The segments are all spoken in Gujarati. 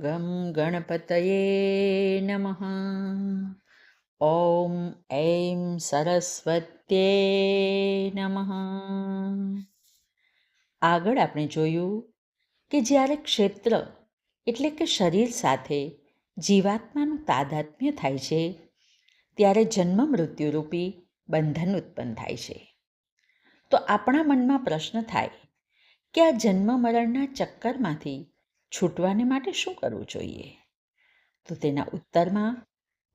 ગમ ગણપતયે નમઃ. ઓમ ઐં સરસ્વત્યે નમઃ. આગળ આપણે જોયું કે જ્યારે ક્ષેત્ર એટલે કે શરીર સાથે જીવાત્માનું તાદાત્મ્ય થાય છે ત્યારે જન્મ મૃત્યુરૂપી બંધન ઉત્પન્ન થાય છે. તો આપણા મનમાં પ્રશ્ન થાય કે આ જન્મ મરણના ચક્કરમાંથી છૂટવાને માટે શું કરવું જોઈએ? તો તેના ઉત્તરમાં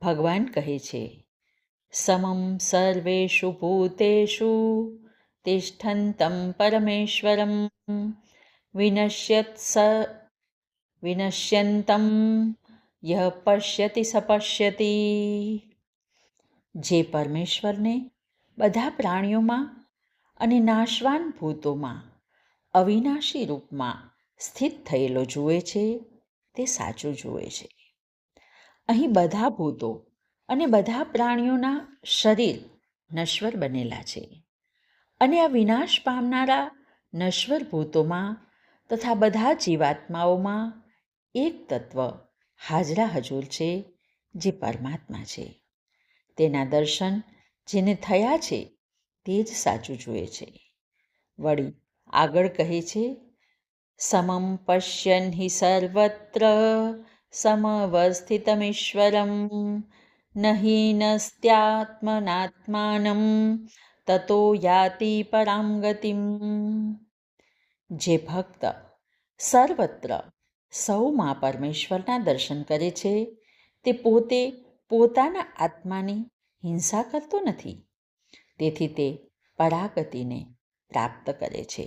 ભગવાન કહે છે, સમમ સર્વેષુ ભૂતેષુ તિષ્ઠન્તમ પરમેશ્વરમ વિનશ્યંતમ યહ પશ્યતિ સપશ્યતિ. જે પરમેશ્વરને બધા પ્રાણીઓમાં અને નાશવાન ભૂતોમાં અવિનાશી રૂપમાં સ્થિત થયેલો જુએ છે તે સાચું જુએ છે. અહીં બધા ભૂતો અને બધા પ્રાણીઓના શરીર નશ્વર બનેલા છે અને આ વિનાશ પામનારા નશ્વર ભૂતોમાં તથા બધા જીવાત્માઓમાં એક તત્વ હાજરા હજુર છે જે પરમાત્મા છે. તેના દર્શન જેને થયા છે તે જ સાચું જુએ છે. વળી આગળ કહે છે, સમમ પશ્યન હિ સર્વત્ર સમવસ્થિતમીશ્વરમ નહિનસ્ત્યાત્મનાત્માનમ તતો યાતિ પરામ ગતિમ. જે ભક્ત સર્વત્ર સૌમાં પરમેશ્વરના દર્શન કરે છે તે પોતે પોતાના આત્માની હિંસા કરતો નથી. તેથી તે પરાગતિને પ્રાપ્ત કરે છે.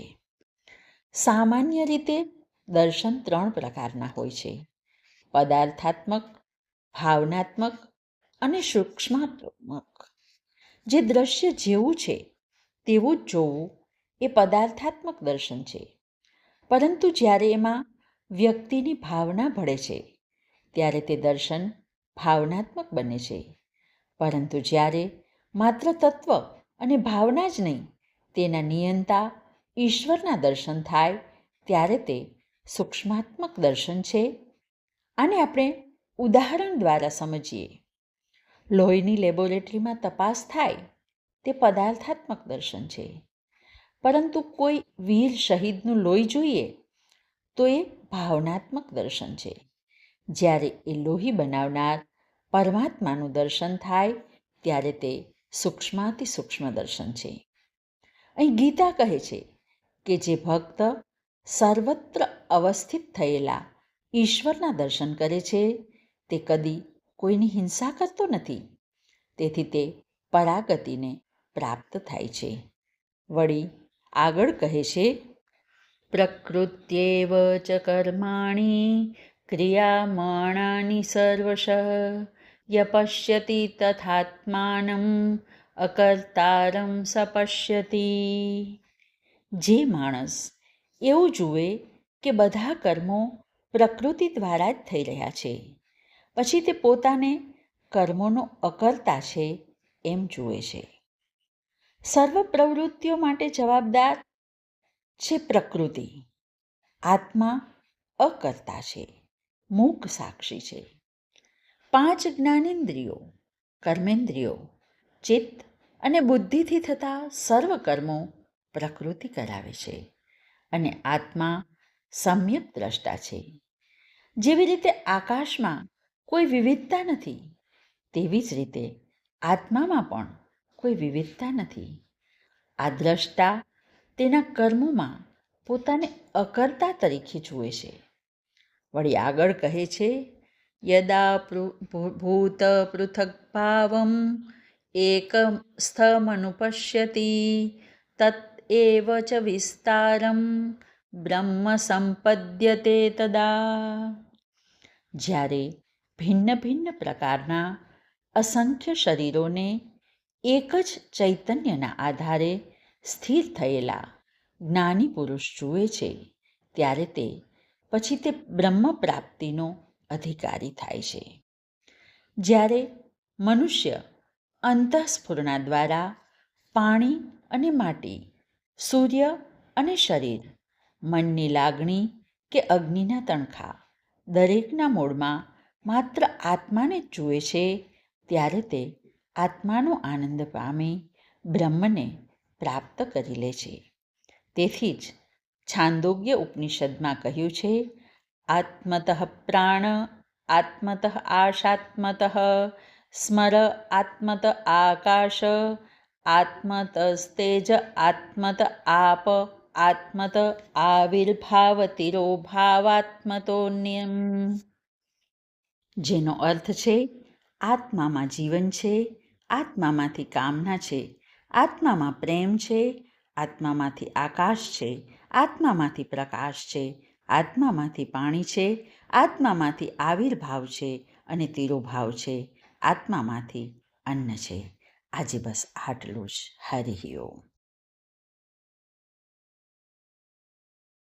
સામાન્ય રીતે દર્શન 3 પ્રકારના હોય છે: પદાર્થાત્મક, ભાવનાત્મક અને સૂક્ષ્માત્મક. જે દ્રશ્ય જેવું છે તેવું જ જોવું એ પદાર્થાત્મક દર્શન છે. પરંતુ જ્યારે એમાં વ્યક્તિની ભાવના ભળે છે ત્યારે તે દર્શન ભાવનાત્મક બને છે. પરંતુ જ્યારે માત્ર તત્વ અને ભાવના જ નહીં, તેના નિયંતા ઈશ્વરના દર્શન થાય ત્યારે તે સૂક્ષ્માત્મક દર્શન છે. આને આપણે ઉદાહરણ દ્વારા સમજીએ. લોહીની લેબોરેટરીમાં તપાસ થાય તે પદાર્થાત્મક દર્શન છે. પરંતુ કોઈ વીર શહીદનું લોહી જોઈએ તો એ ભાવનાત્મક દર્શન છે. જ્યારે એ લોહી બનાવનાર પરમાત્માનું દર્શન થાય ત્યારે તે સૂક્ષ્માતિ સૂક્ષ્મ દર્શન છે. અહીં ગીતા કહે છે કે જે ભક્ત સર્વત્ર અવસ્થિત થયેલા ઈશ્વરના દર્શન કરે છે તે કદી કોઈની હિંસા કરતો નથી. તેથી તે પરાગતિને પ્રાપ્ત થાય છે. વળી આગળ કહે છે, પ્રકૃત્યેવ ચ કર્માણિ ક્રિયામાણાની સર્વશ ય પશ્યતિ તથાત્માનં અકર્તારં સપશ્યતિ. જે માણસ એવું જુએ કે બધા કર્મો પ્રકૃતિ દ્વારા જ થઈ રહ્યા છે, પછી તે પોતાને કર્મોનો અકર્તા છે એમ જુએ છે. સર્વ પ્રવૃત્તિઓ માટે જવાબદાર છે પ્રકૃતિ. આત્મા અકર્તા છે, મૂક સાક્ષી છે. 5 જ્ઞાનેન્દ્રિયો, કર્મેન્દ્રિયો, ચિત્ત અને બુદ્ધિથી થતા સર્વ કર્મો પ્રકૃતિ કરાવે છે અને આત્મા સમ્યક દ્રષ્ટા છે. જેવી રીતે આકાશમાં કોઈ વિવિધતા નથી, તેવી જ રીતે આત્મામાં પણ કોઈ વિવિધતા નથી. આ દ્રષ્ટા તેના કર્મોમાં પોતાને અકર્તા તરીકે જુએ છે. વળી આગળ કહે છે, યદા ભૂત પૃથક ભાવમ એકમ સ્થમનુપશ્યતિ તત એવ ચ વિસ્તારમ બ્રહ્મ સંપદ્યતે તદા. જ્યારે ભિન્ન ભિન્ન પ્રકારના અસંખ્ય શરીરોને એક જ ચૈતન્યના આધારે સ્થિર થયેલા જ્ઞાની પુરુષ જુએ છે ત્યારે તે પછી તે બ્રહ્મ પ્રાપ્તિનો અધિકારી થાય છે. જ્યારે મનુષ્ય અંતઃસ્ફુરણા દ્વારા પાણી અને માટી, સૂર્ય અને શરીર, મનની લાગણી કે અગ્નિના તણખા, દરેકના મૂળમાં માત્ર આત્માને જ જુએ છે, ત્યારે તે આત્માનો આનંદ પામી બ્રહ્મને પ્રાપ્ત કરી લે છે. તેથી જ છાંદોગ્ય ઉપનિષદમાં કહ્યું છે, આત્મતઃ પ્રાણ આત્મતઃ આશાત્મતઃ સ્મર આત્મત આકાશ આત્મતસ્તેજ આત્મત આપ આત્મત આવિર્ભાવતિરોભાવાત્મતોન્યમ. જેનો અર્થ છે, આત્મામાં જીવન છે, આત્મામાંથી કામના છે, આત્મામાં પ્રેમ છે, આત્મામાંથી આકાશ છે, આત્મામાંથી પ્રકાશ છે, આત્મામાંથી પાણી છે, આત્મામાંથી આવિર્ભાવ છે અને તિરોભાવ છે, આત્મામાંથી અન્ન છે. આજે બસ આટલું જ. હરિ ઓમ.